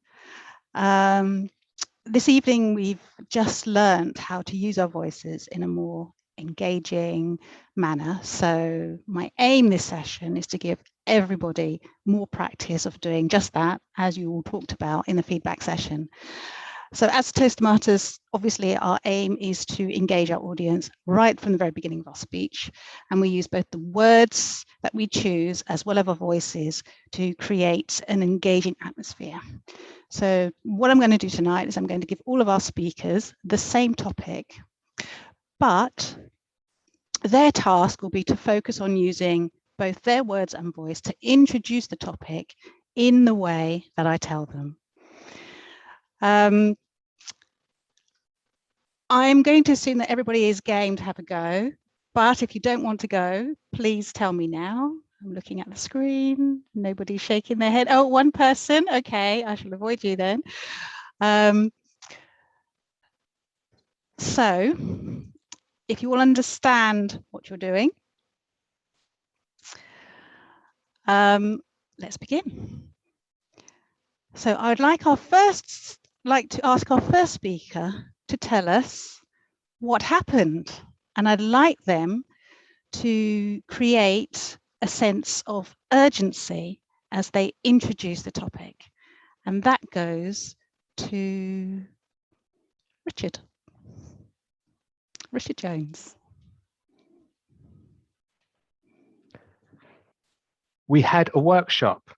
This evening we've just learnt how to use our voices in a more engaging manner. So my aim this session is to give everybody more practice of doing just that, as you all talked about in the feedback session. So as Toastmasters, obviously our aim is to engage our audience right from the very beginning of our speech. And we use both the words that we choose as well as our voices to create an engaging atmosphere. So what I'm going to do tonight is I'm going to give all of our speakers the same topic, but their task will be to focus on using both their words and voice to introduce the topic in the way that I tell them. I'm going to assume that everybody is game to have a go, but if you don't want to go, please tell me now. I'm looking at the screen, nobody's shaking their head. Oh, one person, okay, I shall avoid you then. So, if you will understand what you're doing, let's begin. So I would like to ask our first speaker to tell us what happened, and I'd like them to create a sense of urgency as they introduce the topic, and that goes to Richard Jones. We had a workshop.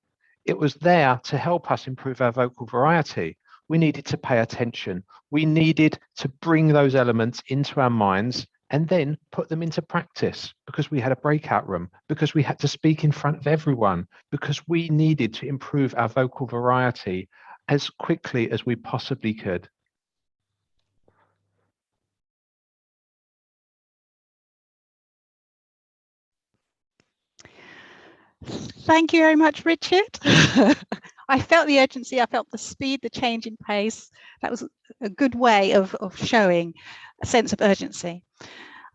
It was there to help us improve our vocal variety. We needed to pay attention. We needed to bring those elements into our minds and then put them into practice, because we had a breakout room, because we had to speak in front of everyone, because we needed to improve our vocal variety as quickly as we possibly could. Thank you very much, Richard. I felt the urgency, I felt the speed, the change in pace. That was a good way of showing a sense of urgency.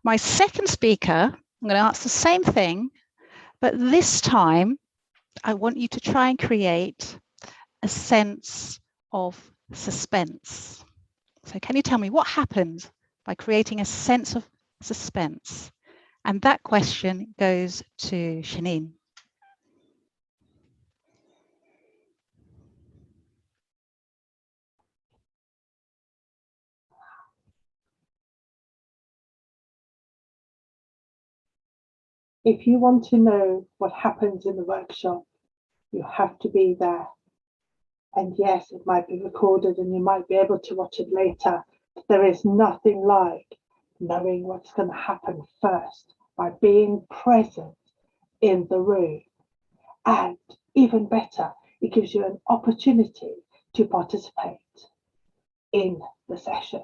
My second speaker, I'm going to ask the same thing, but this time I want you to try and create a sense of suspense. So can you tell me what happens by creating a sense of suspense? And that question goes to Shanine. If you want to know what happens in the workshop, you have to be there. And yes, it might be recorded and you might be able to watch it later. But there is nothing like knowing what's going to happen first by being present in the room. And even better, it gives you an opportunity to participate in the session.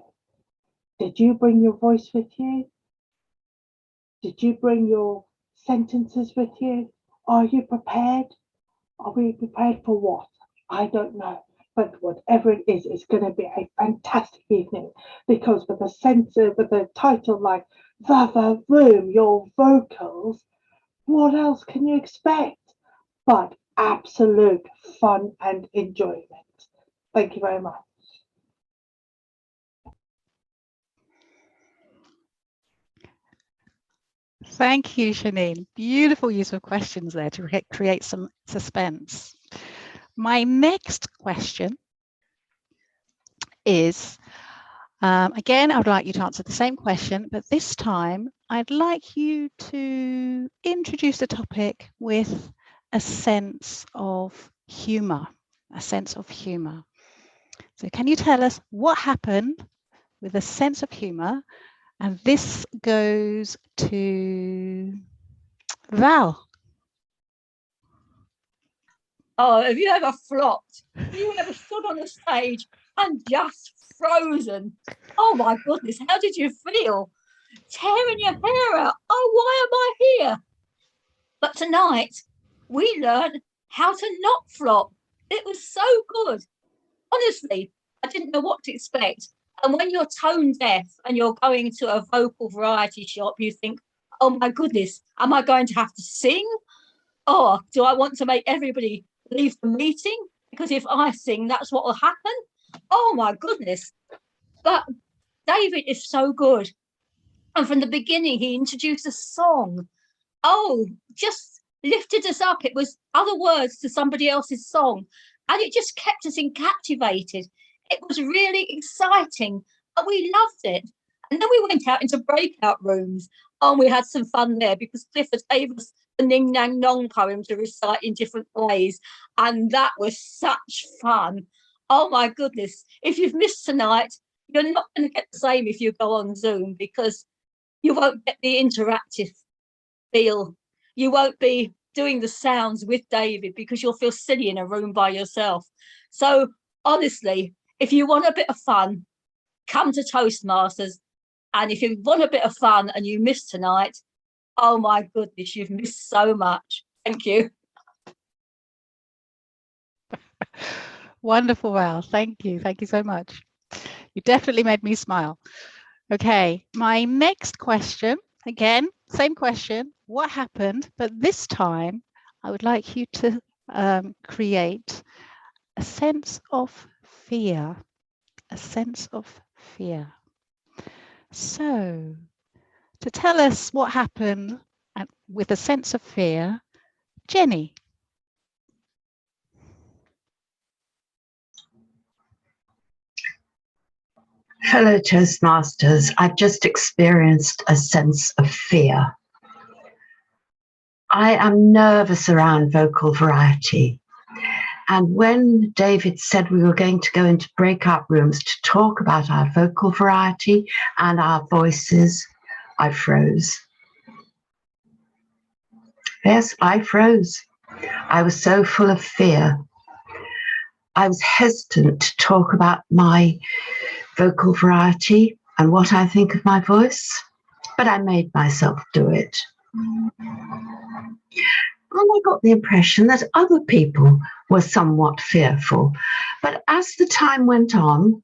Did you bring your voice with you? Did you bring your sentences with you? Are you prepared? Are we prepared for what? I don't know. But whatever it is, it's going to be a fantastic evening, because with the title like Va Va Voom, your vocals, what else can you expect but absolute fun and enjoyment? Thank you very much. Thank you, Shanine. Beautiful use of questions there to create some suspense. My next question is, again, I would like you to answer the same question, but this time I'd like you to introduce the topic with a sense of humour, a sense of humour. So can you tell us what happened with a sense of humour? And this goes to Val. Oh, have you ever flopped? Have you ever stood on the stage and just frozen? Oh my goodness, how did you feel? Tearing your hair out. Oh, why am I here? But tonight we learned how to not flop. It was so good. Honestly, I didn't know what to expect. And when you're tone deaf and you're going to a vocal variety shop, you think, oh my goodness, am I going to have to sing? Or do I want to make everybody leave the meeting? Because if I sing, that's what will happen. Oh my goodness. But David is so good. And from the beginning, he introduced a song. Oh, just lifted us up. It was other words to somebody else's song. And it just kept us captivated. It was really exciting. And we loved it. And then we went out into breakout rooms. And we had some fun there because Clifford gave us the Ning Nang Nong poem to recite in different ways. And that was such fun. Oh my goodness. If you've missed tonight, you're not going to get the same if you go on Zoom, because you won't get the interactive feel. You won't be doing the sounds with David because you'll feel silly in a room by yourself. So honestly, if you want a bit of fun, come to Toastmasters. And if you want a bit of fun and you missed tonight, oh my goodness, you've missed so much. Thank you. Wonderful, Val. Thank you. Thank you so much. You definitely made me smile. Okay, my next question, again, same question, what happened? But this time, I would like you to create a sense of fear, a sense of fear. So, to tell us what happened with a sense of fear, Jenny. Fellow Toastmasters, I've just experienced a sense of fear. I am nervous around vocal variety. And when David said we were going to go into breakout rooms to talk about our vocal variety and our voices, I froze. Yes, I froze. I was so full of fear. I was hesitant to talk about my vocal variety and what I think of my voice, but I made myself do it. And I got the impression that other people were somewhat fearful. But as the time went on,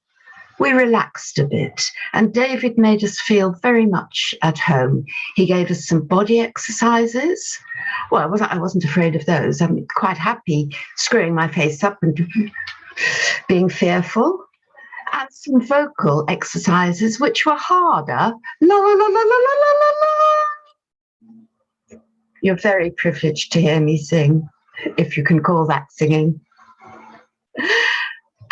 we relaxed a bit, and David made us feel very much at home. He gave us some body exercises. Well, I wasn't afraid of those. I'm quite happy screwing my face up and being fearful. And some vocal exercises, which were harder. La la la la la la la la la. You're very privileged to hear me sing, if you can call that singing.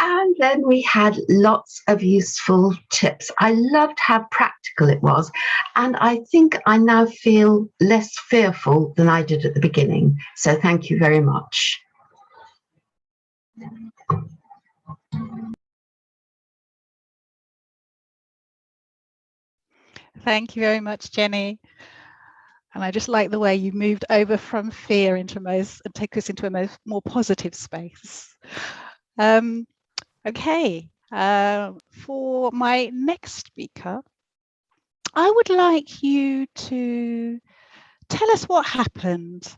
And then we had lots of useful tips. I loved how practical it was. And I think I now feel less fearful than I did at the beginning. So thank you very much. Thank you very much, Jenny. And I just like the way you moved over from fear into and take us into a more positive space. Okay, for my next speaker, I would like you to tell us what happened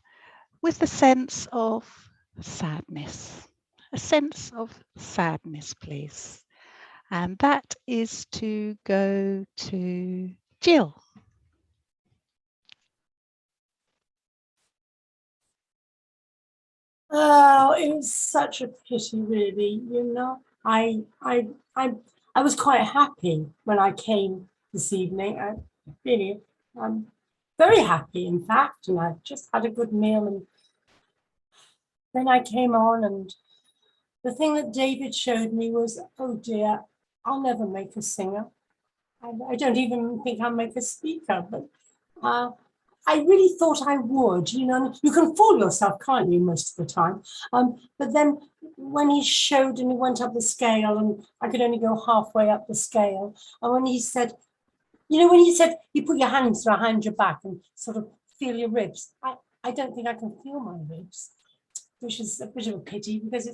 with the sense of sadness. A sense of sadness, please. And that is to go to Jill. Oh, it was such a pity, really. You know, I was quite happy when I came this evening. I'm very happy, in fact, and I just had a good meal, and then I came on, and the thing that David showed me was, oh dear, I'll never make a singer. I don't even think I'll make a speaker, but I really thought I would, you know. You can fool yourself, can't you, most of the time? But then when he showed and he went up the scale, and I could only go halfway up the scale, and when he said, you know, when he said you put your hands behind your back and sort of feel your ribs, I don't think I can feel my ribs, which is a bit of a pity, because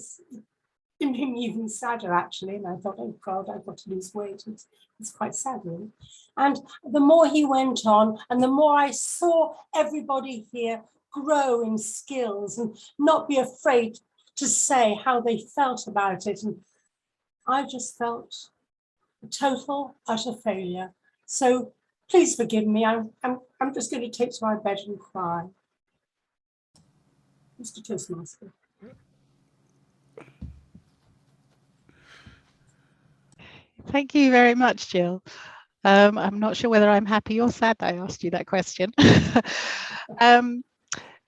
it made me even sadder, actually. And I thought, oh God, I've got to lose weight. It's quite sad, really. And the more he went on, and the more I saw everybody here grow in skills and not be afraid to say how they felt about it. And I just felt a total, utter failure. So please forgive me. I'm just going to take to my bed and cry. Mr. Toastmaster. Thank you very much, Jill. I'm not sure whether I'm happy or sad that I asked you that question.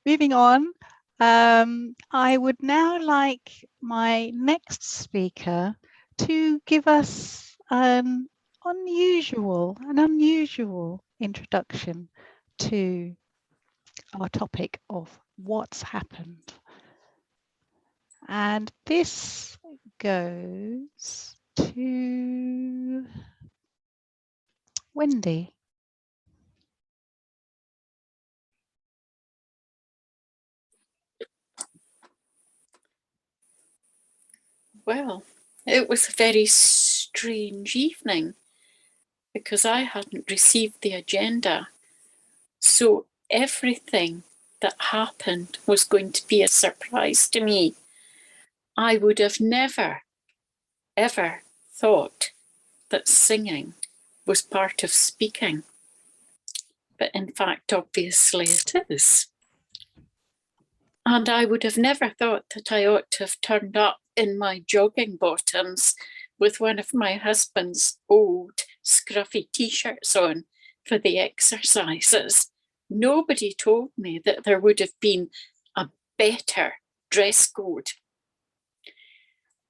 Moving on, I would now like my next speaker to give us an unusual introduction to our topic of what's happened. And this goes to Wendy. Well, it was a very strange evening because I hadn't received the agenda. So everything that happened was going to be a surprise to me. I would have never, ever thought that singing was part of speaking. But in fact, obviously it is. And I would have never thought that I ought to have turned up in my jogging bottoms with one of my husband's old scruffy t-shirts on for the exercises. Nobody told me that there would have been a better dress code.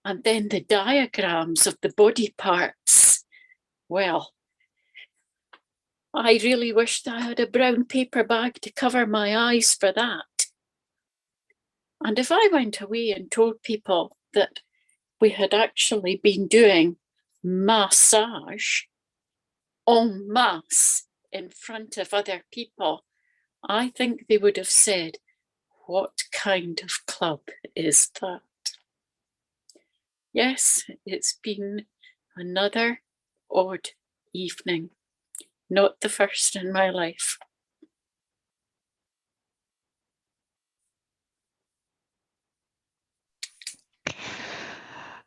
And then the diagrams of the body parts. Well, I really wished I had a brown paper bag to cover my eyes for that. And if I went away and told people that we had actually been doing massage en masse in front of other people, I think they would have said, "What kind of club is that?" Yes, it's been another odd evening, not the first in my life.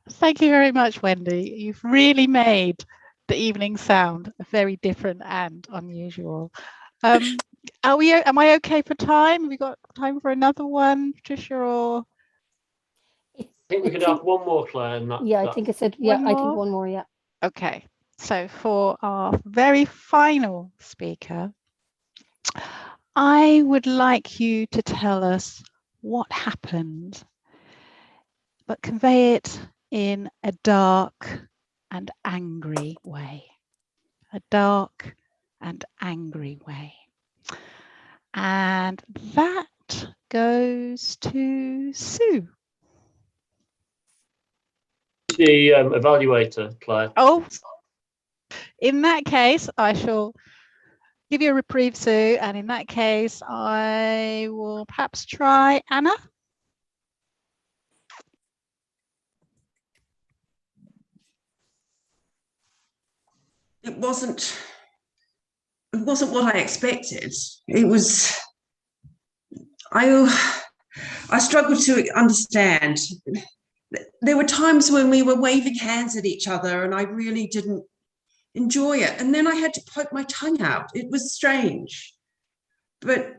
Thank you very much, Wendy. You've really made the evening sound very different and unusual. Am I okay for time? Have we got time for another one, Patricia? Or I think we could have one more, Claire. And Yeah, I think I said, yeah, I think one more, yeah. Okay, so for our very final speaker, I would like you to tell us what happened, but convey it in a dark and angry way. A dark and angry way. And that goes to Sue. The evaluator, Claire. Oh, in that case, I shall give you a reprieve, Sue. And in that case, I will perhaps try Anna. It wasn't what I expected. It was, I struggled to understand. There were times when we were waving hands at each other and I really didn't enjoy it. And then I had to poke my tongue out. It was strange. But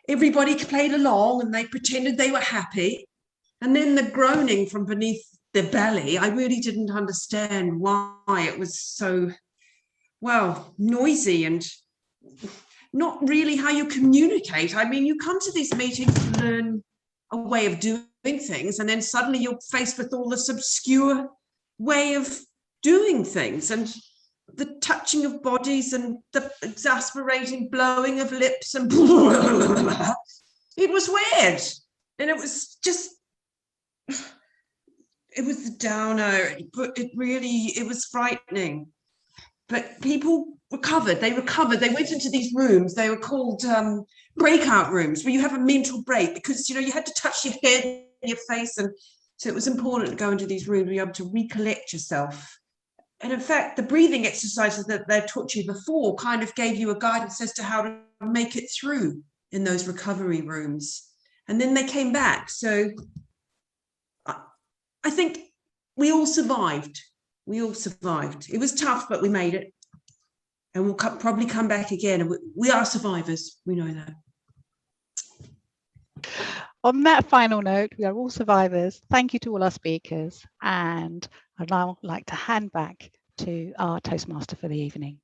everybody played along and they pretended they were happy. And then the groaning from beneath the belly, I really didn't understand why it was so, well, noisy and not really how you communicate. I mean, you come to these meetings to learn a way of doing things, and then suddenly you're faced with all this obscure way of doing things and the touching of bodies and the exasperating blowing of lips and it was weird. And it was just, it was the downer, but it was frightening. But people recovered, they went into these rooms, they were called breakout rooms, where you have a mental break because, you had to touch your head and your face. And so it was important to go into these rooms, be able to recollect yourself. And in fact, the breathing exercises that they taught you before kind of gave you a guidance as to how to make it through in those recovery rooms. And then they came back. So I think we all survived. We all survived. It was tough, but we made it. And we'll probably come back again. And we are survivors. We know that. On that final note, we are all survivors. Thank you to all our speakers. And I'd now like to hand back to our Toastmaster for the evening.